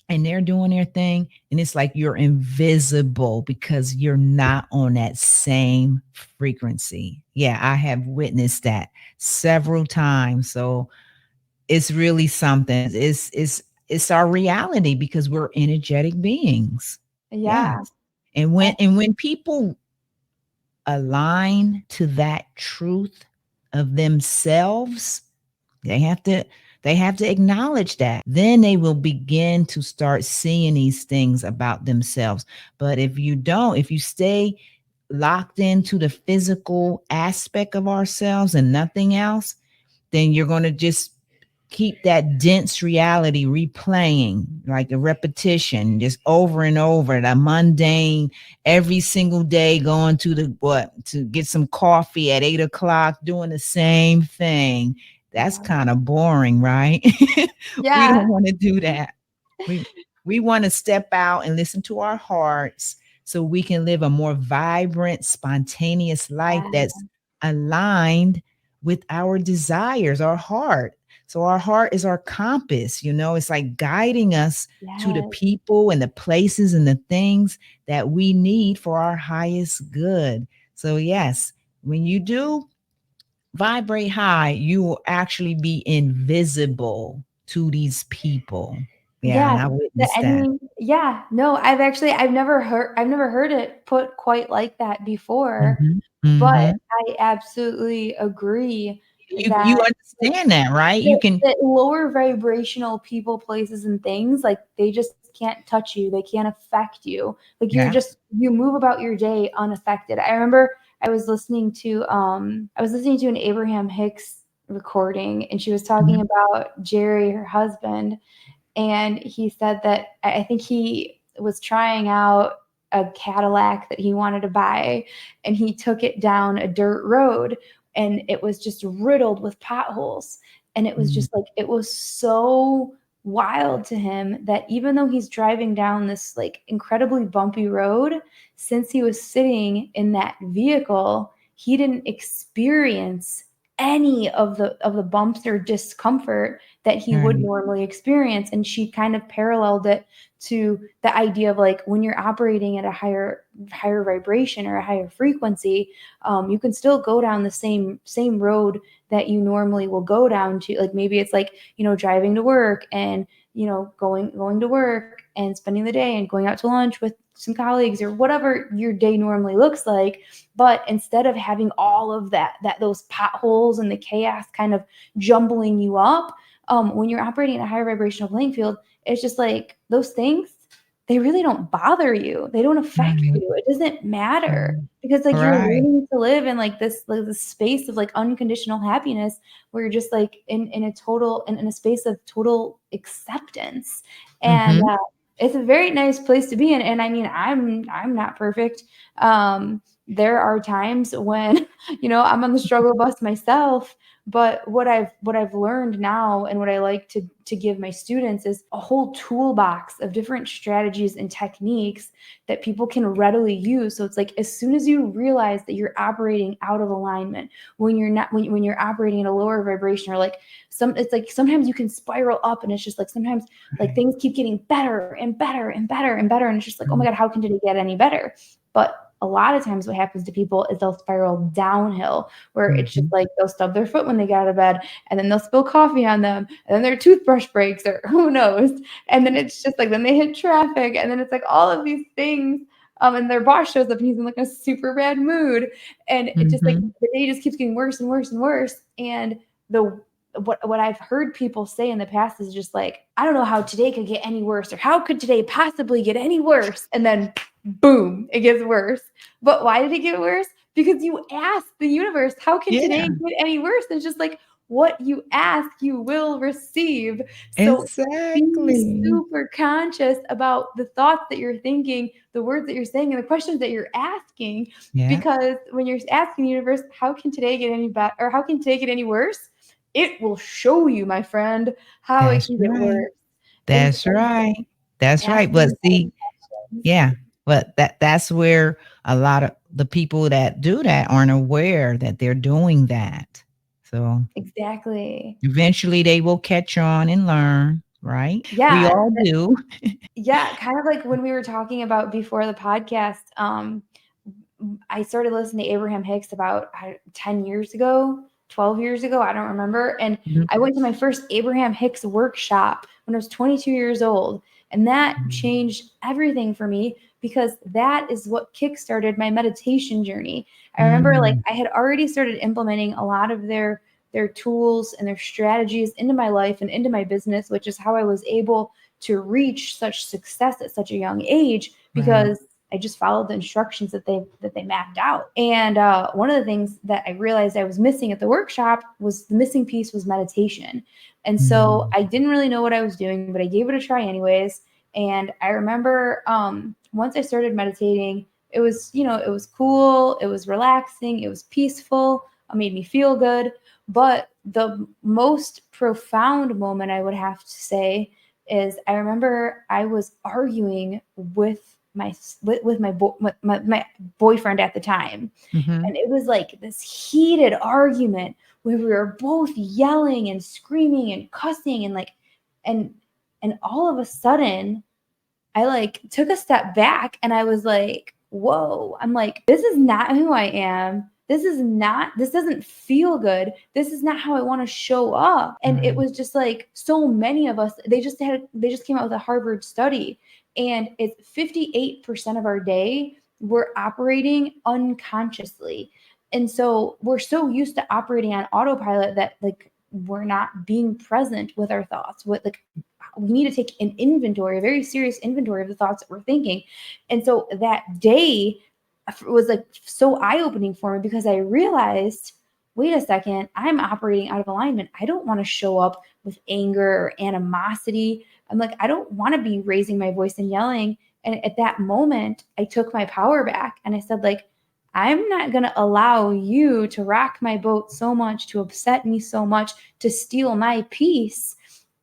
and they're doing their thing, and it's like you're invisible because you're not on that same frequency. Yeah, I have witnessed that several times. So it's really something. It's our reality because we're energetic beings. Yeah. Yes. And when people align to that truth of themselves, they have to acknowledge that. Then they will begin to start seeing these things about themselves. But if you don't, if you stay locked into the physical aspect of ourselves and nothing else, then you're going to just keep that dense reality replaying like a repetition, just over and over, the mundane, every single day going to the what to get some coffee at 8 o'clock, doing the same thing. That's Yeah. kind of boring, right? We Yeah. don't want to do that. We want to step out and listen to our hearts so we can live a more vibrant, spontaneous life that's aligned with our desires, our heart. So our heart is our compass, it's like guiding us to the Yes. people and the places and the things that we need for our highest good. So yes, when you do vibrate high, you will actually be invisible to these people. Yeah, Yeah, and I the witnessed that. enemy, yeah, no, I've never heard it put quite like that before, Mhm, but mhm. I absolutely agree You that, like, understand that, right? You the can. the lower vibrational people, places, and things, like, they just can't touch you, they can't affect you, like, Yeah. you move about your day unaffected. I remember I was listening to an Abraham Hicks recording, and she was talking Mhm, about Jerry, her husband, and he said that I think he was trying out a Cadillac that he wanted to buy, and he took it down a dirt road, and it was just riddled with potholes. And it was mhm, just like it was so wild to him that even though he's driving down this like incredibly bumpy road, since he was sitting in that vehicle, he didn't experience any of the bumps or discomfort that he would Right. normally experience. And she kind of paralleled it to the idea of like when you're operating at a higher vibration or a higher frequency, you can still go down the same road that you normally will go down to. Like maybe it's like, driving to work and, going to work and spending the day and going out to lunch with some colleagues or whatever your day normally looks like. But instead of having all of that those potholes and the chaos kind of jumbling you up, when you're operating in a higher vibrational playing field, it's just like those things, they really don't bother you. They don't affect Right. you. It doesn't matter Right. because like you're Right. learning to live in like this space of like unconditional happiness where you're just like in a space of total acceptance. And Mm-hmm. it's a very nice place to be in. And I mean, I'm not perfect. There are times when I'm on the struggle bus myself. But what I've learned now and what I like to give my students is a whole toolbox of different strategies and techniques that people can readily use. So it's like as soon as you realize that you're operating out of alignment, when you're not when you're operating at a lower vibration, or like it's like sometimes you can spiral up and it's just like sometimes like Right. things keep getting better and better and better and better, and it's just like, oh my Mm. God, how can it get any better? But a lot of times what happens to people is they'll spiral downhill, where it's just Mhm. like they'll stub their foot when they get out of bed, and then they'll spill coffee on them, and then their toothbrush breaks, or who knows. And then it's just like then they hit traffic, and then it's like all of these things. And their boss shows up and he's in like a super bad mood. And it just like Mhm. the day just keeps getting worse and worse and worse. And the what I've heard people say in the past is just like, I don't know how today could get any worse, or how could today possibly get any worse? And then boom, it gets worse. But why did it get worse? Because you asked the universe, how can today Yeah, get any worse? And it's just like what you ask, you will receive. So be exactly. super conscious about the thoughts that you're thinking, the words that you're saying, and the questions that you're asking. Yeah, Because when you're asking the universe, how can today get any better, or how can today get any worse? It will show you, my friend, how it that's can get right. worse. And That's right. That's right, but asking see, questions. yeah, but that's where a lot of the people that do that aren't aware that they're doing that. So, Exactly. eventually they will catch on and learn, right? We Yeah. all do. Yeah. Kind of like when we were talking about before the podcast, I started listening to Abraham Hicks about 10 years ago, 12 years ago. I don't remember. And Mhm. I went to my first Abraham Hicks workshop when I was 22 years old. And that changed everything for me because that is what kickstarted my meditation journey. I remember like Mm, I had already started implementing a lot of their tools and their strategies into my life and into my business, which is how I was able to reach such success at such a young age, right. because I just followed the instructions that they mapped out. And one of the things that I realized I was missing at the workshop was the missing piece was meditation. And so Mm, I didn't really know what I was doing, but I gave it a try anyways. And I remember once I started meditating, it was cool, it was relaxing, it was peaceful, it made me feel good. But the most profound moment, I would have to say, is I remember I was arguing with my boyfriend at the time, mhm, and it was like this heated argument where we were both yelling and screaming and cussing and like and and all of a sudden I like took a step back and I was like, whoa, I'm like, this is not who I am. This doesn't feel good. This is not how I want to show up. And it right. was just like so many of us, they just came out with a Harvard study, and it's 58% of our day we're operating unconsciously. And so we're so used to operating on autopilot that like we're not being present with our thoughts. With like we need to take an inventory, a very serious inventory of the thoughts that we're thinking. And so that day was like so eye opening for me because I realized, wait a second, I'm operating out of alignment. I don't want to show up with anger or animosity. I'm like, I don't want to be raising my voice and yelling. And at that moment, I took my power back and I said, like, I'm not going to allow you to rock my boat so much, to upset me so much, to steal my peace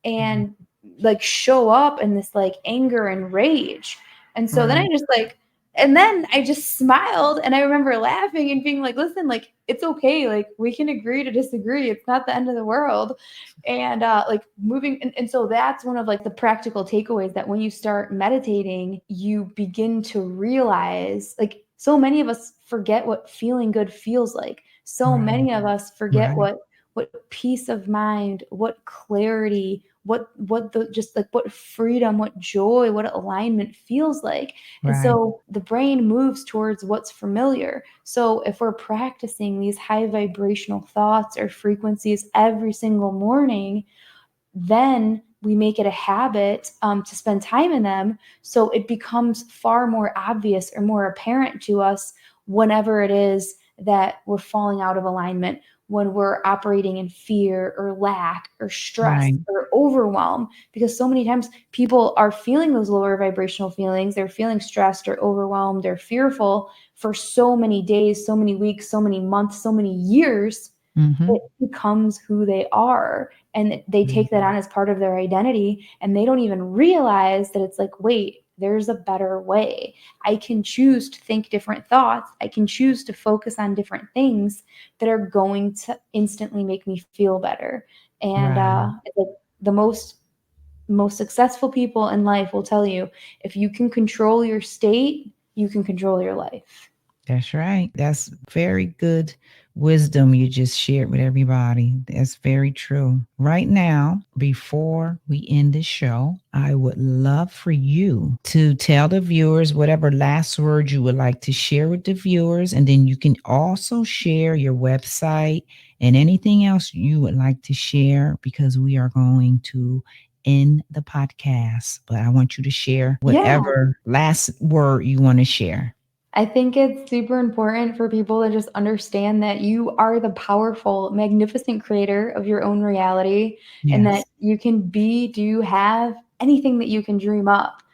Mhm. and like show up in this like anger and rage. And so then I Right. just like And then I just smiled, and I remember laughing and being like, listen, like, it's okay. Like, we can agree to disagree. It's not the end of the world. And like moving. And so that's one of like the practical takeaways, that when you start meditating, you begin to realize, like, so many of us forget what feeling good feels like. So Right. many of us forget Right. what peace of mind, what clarity, what the just like what freedom, what joy, what alignment feels like. And Right. so the brain moves towards what's familiar. So if we're practicing these high vibrational thoughts or frequencies every single morning, then we make it a habit to spend time in them. So it becomes far more obvious or more apparent to us whenever it is that we're falling out of alignment, when we're operating in fear or lack or stress Right. or overwhelm. Because so many times people are feeling those lower vibrational feelings, they're feeling stressed or overwhelmed or fearful for so many days, so many weeks, so many months, so many years. Mm-hmm. It becomes who they are, and they take that on as part of their identity, and they don't even realize that it's like, wait, there's a better way. I can choose to think different thoughts. I can choose to focus on different things that are going to instantly make me feel better. And Right. it's like the most successful people in life will tell you, if you can control your state, you can control your life. That's right. That's very good wisdom you just shared with everybody. That's very true. Right now, before we end the show, I would love for you to tell the viewers whatever last words you would like to share with the viewers. And then you can also share your website and anything else you would like to share, because we are going to end the podcast. But I want you to share Yeah. whatever last word you want to share. I think it's super important for people to just understand that you are the powerful, magnificent creator of your own reality, and that Yes. you can be, do, have anything that you can dream up.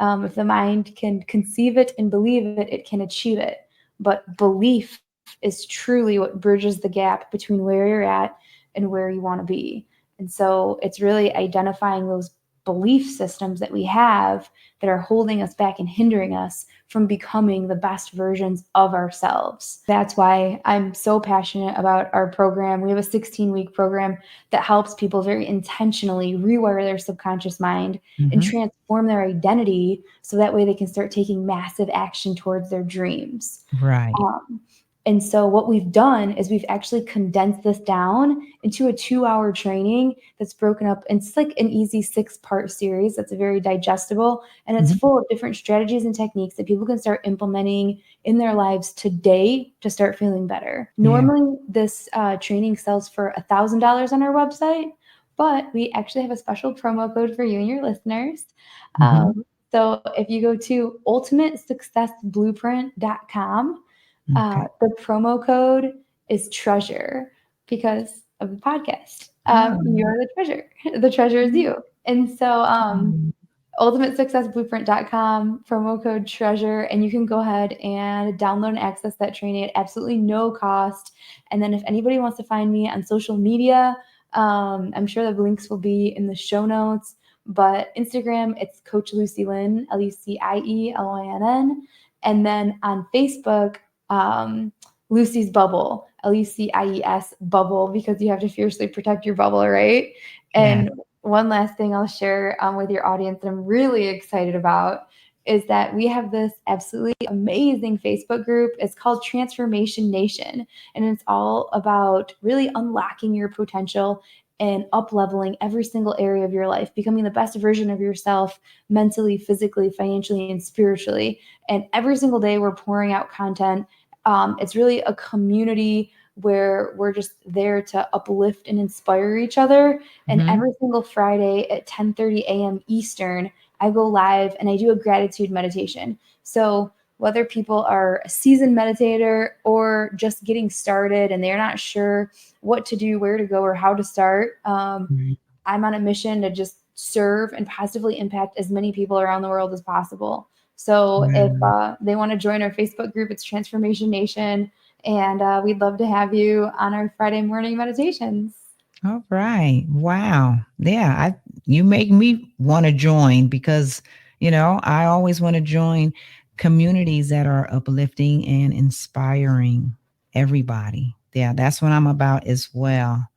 If the mind can conceive it and believe it, it can achieve it. But belief is truly what bridges the gap between where you're at and where you want to be. And so it's really identifying those belief systems that we have that are holding us back and hindering us from becoming the best versions of ourselves. That's why I'm so passionate about our program. We have a 16-week program that helps people very intentionally rewire their subconscious mind and Hmm. transform their identity, so that way they can start taking massive action towards their dreams. Right. Um, and so what we've done is we've actually condensed this down into a 2-hour training that's broken up. It's like an easy 6-part series that's very digestible, and it's Hmm. full of different strategies and techniques that people can start implementing in their lives today to start feeling better. Yeah. Normally, this training sells for $1,000 on our website, but we actually have a special promo code for you and your listeners. Hmm. So if you go to ultimatesuccessblueprint.com, Okay. the promo code is treasure because of the podcast. Oh. You're the treasure. The treasure is you. And so Mm. ultimatesuccessblueprint.com, promo code treasure, and you can go ahead and download and access that training at absolutely no cost. And then if anybody wants to find me on social media, I'm sure the links will be in the show notes. But Instagram, it's Coach Lucie Lynn, LucieIELYNN. And then on Facebook, Lucie's Bubble, Lucies Bubble, because you have to fiercely protect your bubble, right? Yes. And one last thing I'll share with your audience that I'm really excited about is that we have this absolutely amazing Facebook group. It's called Transformation Nation, and it's all about really unlocking your potential and up leveling every single area of your life, becoming the best version of yourself mentally, physically, financially, and spiritually. And every single day, we're pouring out content. It's really a community where we're just there to uplift and inspire each other. And Hmm. every single Friday at 10:30 a.m. Eastern, I go live and I do a gratitude meditation. So whether people are a seasoned meditator or just getting started and they're not sure what to do, where to go, or how to start, Right. I'm on a mission to just serve and positively impact as many people around the world as possible. So if Wow. they want to join our Facebook group, it's Transformation Nation, and we'd love to have you on our Friday morning meditations. All right. Wow. Yeah. You make me want to join, because, I always want to join communities that are uplifting and inspiring everybody. Yeah, that's what I'm about as well.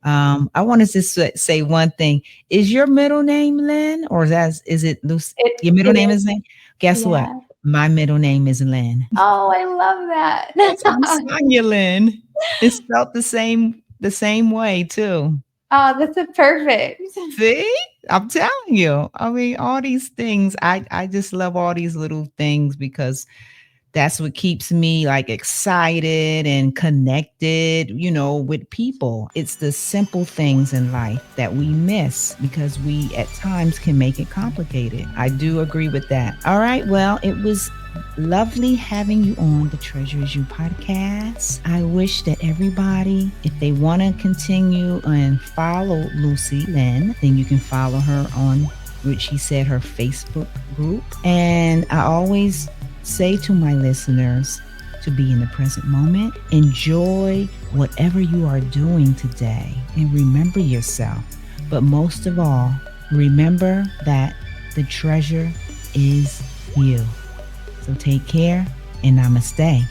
I wanted to say one thing. Is your middle name Lynn, or is it Lucy? Your middle It name is. is Lynn. Guess what? Yeah. My middle name is Lynn. Oh, I love Yes, I'm that. Sonia Lynn. It's spelled the same way too. Oh, that's a perfect. See, I'm telling you. I mean, all these things. I just love all these little things because that's what keeps me like excited and connected, with people. It's the simple things in life that we miss because we at times can make it complicated. I do agree with that. All right. Well, it was lovely having you on the Treasures You podcast. I wish that everybody, if they want to continue and follow Lucy Lynn, then you can follow her on, which she said, her Facebook group. And I always say to my listeners to be in the present moment, enjoy whatever you are doing today, and remember yourself. But most of all, remember that the treasure is you. So take care and namaste.